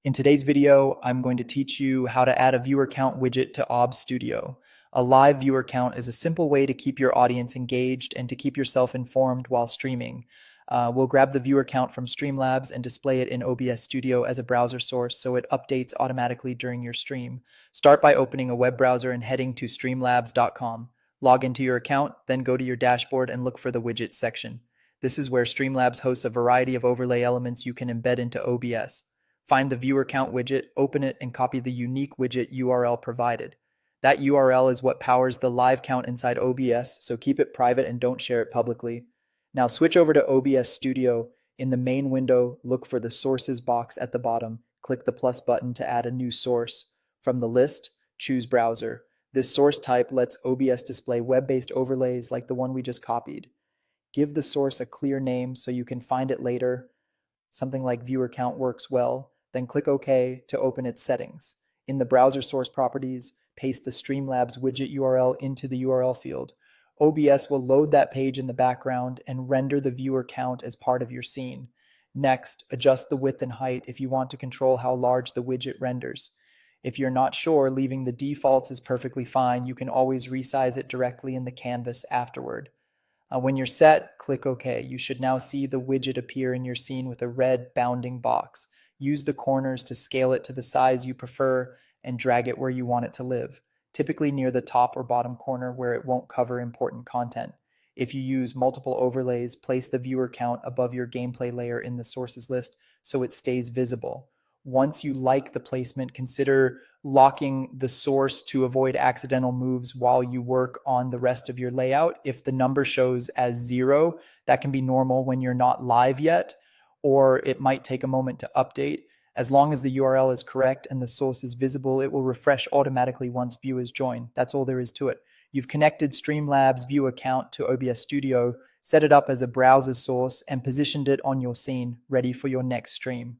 In today's video, I'm going to teach you how to add a viewer count widget to OBS Studio. A live viewer count is a simple way to keep your audience engaged and to keep yourself informed while streaming. We'll grab the viewer count from Streamlabs and display it in OBS Studio as a browser source so it updates automatically during your stream. Start by opening a web browser and heading to streamlabs.com. Log into your account, then go to your dashboard and look for the widgets section. This is where Streamlabs hosts a variety of overlay elements you can embed into OBS. Find the viewer count widget, open it, and copy the unique widget URL provided. That URL is what powers the live count inside OBS, so keep it private and don't share it publicly. Now switch over to OBS Studio. In the main window, look for the Sources box at the bottom. Click the plus button to add a new source. From the list, choose Browser. This source type lets OBS display web-based overlays like the one we just copied. Give the source a clear name so you can find it later. Something like viewer count works well. Then click OK to open its settings. In the browser source properties, paste the Streamlabs widget URL into the URL field. OBS will load that page in the background and render the viewer count as part of your scene. Next, adjust the width and height if you want to control how large the widget renders. If you're not sure, leaving the defaults is perfectly fine. You can always resize it directly in the canvas afterward. When you're set, click OK. You should now see the widget appear in your scene with a red bounding box. Use the corners to scale it to the size you prefer and drag it where you want it to live, typically near the top or bottom corner where it won't cover important content. If you use multiple overlays, place the viewer count above your gameplay layer in the sources list so it stays visible. Once you like the placement, consider locking the source to avoid accidental moves while you work on the rest of your layout. If the number shows as 0, that can be normal when you're not live yet, or it might take a moment to update. As long as the URL is correct and the source is visible, it will refresh automatically once viewers join. That's all there is to it. You've connected Streamlabs view account to OBS Studio, set it up as a browser source, and positioned it on your scene, ready for your next stream.